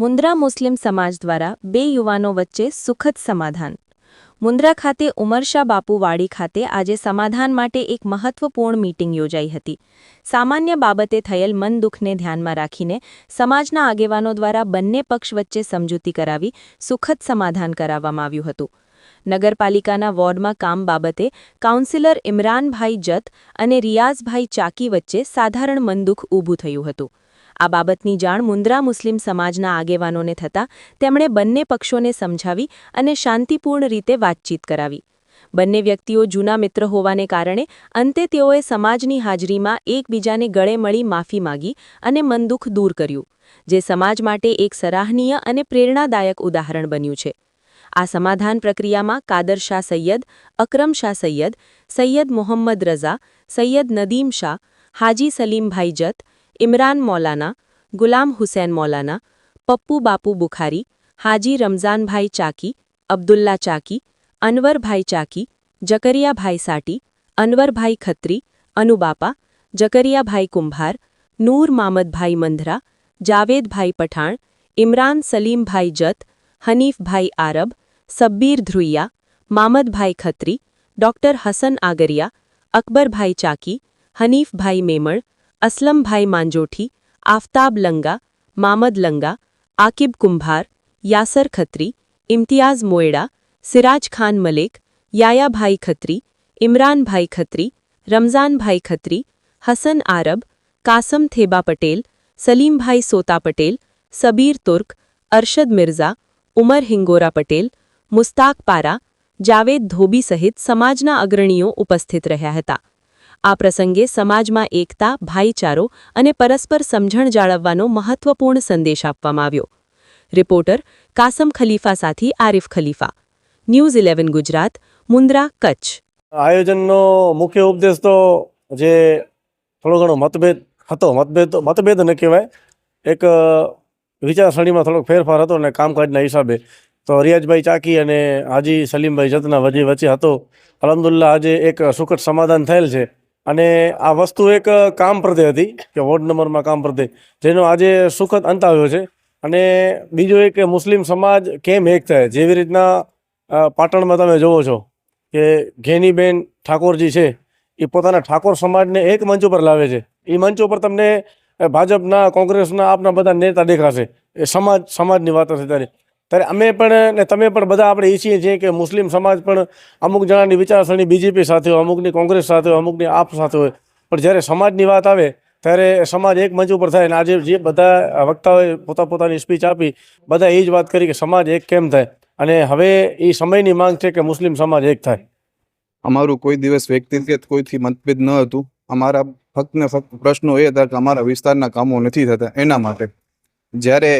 મુન્દ્રા મુસ્લિમ સમાજ દ્વારા બે યુવાનો વચ્ચે સુખદ સમાધાન. મુન્દ્રા ખાતે ઉમરશા બાપુ વાડી ખાતે આજે સમાધાન માટે એક મહત્વપૂર્ણ મીટિંગ યોજાઈ હતી. સામાન્ય બાબતે થયેલ મન દુઃખને ધ્યાનમાં રાખીને સમાજના આગેવાનો દ્વારા બંને પક્ષ વચ્ચે સમજૂતી કરાવી સુખદ સમાધાન કરાવવામાં આવ્યું હતું. નગરપાલિકાના વોર્ડમાં કામ બાબતે કાઉન્સિલર ઇમરાનભાઈ જત અને રિયાઝભાઈ ચાકી વચ્ચે સાધારણ મનદુઃખ ઊભું થયું હતું. આ બાબતની જાણ મુન્દ્રા મુસ્લિમ સમાજના આગેવાનોને થતાં તેમણે બંને પક્ષોને સમજાવી અને શાંતિપૂર્ણ રીતે વાતચીત કરાવી. બંને વ્યક્તિઓ જૂના મિત્ર હોવાને કારણે અંતે તેઓએ સમાજની હાજરીમાં એકબીજાને ગળે મળી માફી માગી અને મનદુઃખ દૂર કર્યું, જે સમાજ માટે એક સરાહનીય અને પ્રેરણાદાયક ઉદાહરણ બન્યું છે. આ સમાધાન પ્રક્રિયામાં કાદર શાહ સૈયદ, અકરમ શાહ સૈયદ, સૈયદ મોહમ્મદ રઝા, સૈયદ નદીમ શાહ, હાજી સલીમભાઈ જત, ઇમરાન મૌલાના, ગુલામ હુસૈન મૌલાના, પપ્પુ બાપુ બુખારી, હાજી રમઝાનભાઈ ચાકી, અબ્દુલ્લા ચાકી, અનવરભાઈ ચાકી, જકરિયાભાઈ સાટી, અનવરભાઈ ખત્રી, અનુબાપા, જકરિયાભાઈ કુંભાર, નૂર મામદભાઈ મંધરા, જાવેદભાઈ પઠાણ, ઇમરાન સલીમભાઈ જત, હનીફભાઈ આરબ, સબ્બીર ધ્રુઈયા, મામદભાઈ ખત્રી, ડોક્ટર હસન આગરિયા, અકબરભાઈ ચાકી, હનીફભાઈ મેમણ, અસલમભાઈ માંજોઠી, આફતાબ લંગા, મામદ લંગા, આકિબ કુંભાર, યાસર ખત્રી, ઇમ્તિયાઝ મોયડા, સિરાજ ખાન મલેક, યાયાભાઈ ખત્રી, ઇમરાનભાઈ ખત્રી, રમઝાનભાઈ ખત્રી, હસન આરબ, કાસમ થેબા પટેલ, સલીમભાઈ સોતા પટેલ, સબીર તુર્ક, અરશદ મિર્ઝા, ઉમર હિંગોરા પટેલ, મુસ્તાક પારા, જાવેદ ધોબી સહિત સમાજના અગ્રણીઓ ઉપસ્થિત રહ્યા હતા. આ પ્રસંગે સમાજમાં એકતા, ભાઈચારો અને પરસ્પર સમજણ જાળવવાનો મહત્વપૂર્ણ સંદેશ આપવામાં આવ્યો. રિપોર્ટર કાસમ ખલીફા સાથે આરિફ ખલીફા, ન્યૂઝ 11 ગુજરાત, મુન્દ્રા, કચ્છ. આયોજનનો મુખ્ય ઉપદેશ તો જે થોડો ઘણો મતભેદ હતો, મતભેદ ન કહેવાય, એક વિચારસરણીમાં થોડોક ફેરફાર હતો અને કામકાજના હિસાબે તો રિયાઝભાઈ ચાકી અને હાજી સલીમભાઈ જતના વચ્ચે હતો. અલ્હમ્દુલિલ્લાહ આજે એક સુખદ સમાધાન થયેલ છે અને આ વસ્તુ એક કામ પ્રત્યે હતી કે વોર્ડ નંબરમાં કામ પ્રત્યે, જેનો આજે સુખદ અંત આવ્યો છે. અને બીજું એક કે મુસ્લિમ સમાજ કેમ એક થાય, જેવી રીતના પાટણમાં તમે જોવો છો કે ઘેનીબેન ઠાકોરજી છે એ પોતાના ઠાકોર સમાજને એક મંચ ઉપર લાવે છે. એ મંચ ઉપર તમને ભાજપના, કોંગ્રેસના, આપના બધા નેતા દેખાશે. એ સમાજની વાત હશે ત્યારે અમે પણ ને તમે પણ બધા આપણે ઈચ્છીએ છીએ કે મુસ્લિમ સમાજ પણ અમુક જણાની વિચારસરણી બીજેપી સાથે હોય, અમુકની કોંગ્રેસ સાથે હોય, અમુકની આપ સાથે હોય, પણ જ્યારે સમાજની વાત આવે ત્યારે સમાજ એક મંચ ઉપર થાય. અને આજે જે બધા વક્તાઓએ પોતાની સ્પીચ આપી, બધા એ જ વાત કરી કે સમાજ એક કેમ થાય, અને હવે એ સમયની માંગ છે કે મુસ્લિમ સમાજ એક થાય. અમારું કોઈ દિવસ વ્યક્તિગત કોઈથી મતભેદ ન હતું. અમારા ફક્ત ને ફક્ત પ્રશ્નો એ હતા કે અમારા વિસ્તારના કામો નથી થતા, એના માટે જ્યારે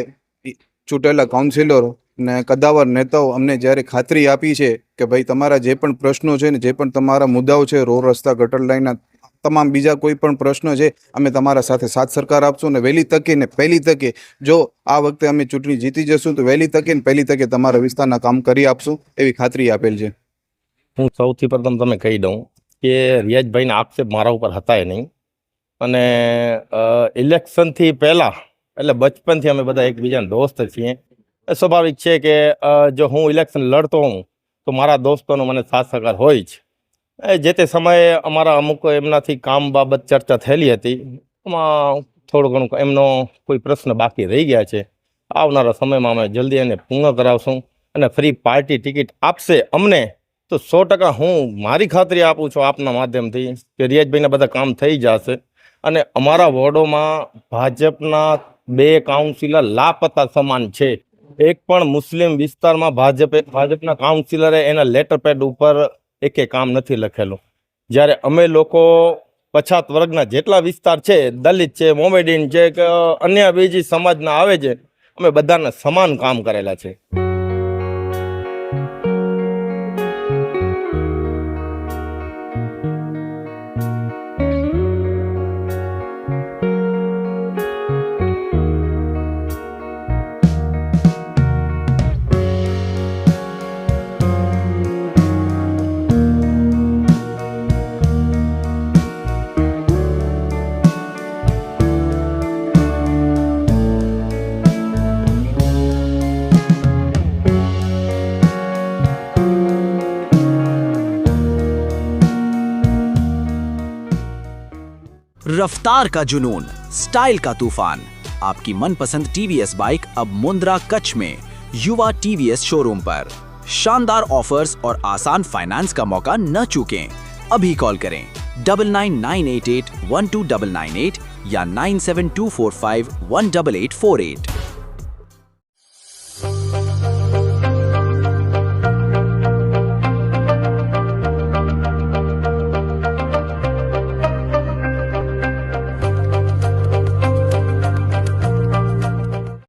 ચૂંટેલા કાઉન્સિલરો ને કદાવર નેતાઓ અમને જ્યારે ખાતરી આપી છે કે ભાઈ તમારા જે પણ પ્રશ્નો છે ને જે પણ તમારા મુદ્દાઓ છે, રોડ રસ્તા, ગટર લાઈનના તમામ બીજા કોઈ પણ પ્રશ્નો છે, અમે તમારા સાથે સાથ સરકાર આપશું ને વહેલી તકે ને પહેલી તકે, જો આ વખતે અમે ચૂંટણી જીતી જશું તો વહેલી તકે ને પહેલી તકે તમારા વિસ્તારના કામ કરી આપશું, એવી ખાતરી આપેલ છે. હું સૌથી પ્રથમ તમે કહી દઉં કે રિયાઝભાઈના આક્ષેપ મારા ઉપર હતા નહીં, અને ઇલેક્શનથી પહેલાં એટલે બચપનથી અમે બધા એકબીજાના દોસ્ત છીએ. સ્વાભાવિક છે કે જો હું ઇલેક્શન લડતો હોઉં તો મારા દોસ્તોનો મને સાથ સહકાર હોય જ. જે તે સમયે અમારા અમુક એમનાથી કામ બાબત ચર્ચા થયેલી હતી, એમાં થોડું ઘણું એમનો કોઈ પ્રશ્ન બાકી રહી ગયા છે. આવનારા સમયમાં અમે જલ્દી એને પૂર્ણ કરાવશું અને ફ્રી પાર્ટી ટિકિટ આપશે અમને તો 100% હું મારી ખાતરી આપું છું આપના માધ્યમથી કે રિયાઝભાઈના બધા કામ થઈ જશે. અને અમારા વોર્ડોમાં ભાજપના 2 કાઉન્સિલર લાપતા સમાન છે. એક પણ મુસ્લિમ વિસ્તારમાં ભાજપના કાઉન્સિલરે એના લેટર પેડ ઉપર એકે કામ નથી લખેલું. જ્યારે અમે લોકો પછાત વર્ગના જેટલા વિસ્તાર છે, દલિત છે, મોમેડીન છે કે અન્ય બીજી સમાજના આવે છે, અમે બધાને સમાન કામ કરેલા છે. रफ्तार का जुनून, स्टाइल का तूफान। आपकी मनपसंद टीवीएस बाइक अब मुंद्रा कच्छ में युवा टीवीएस शोरूम पर। शानदार ऑफर्स और आसान फाइनेंस का मौका न चूकें। अभी कॉल करें 9998812998 या 9724518848।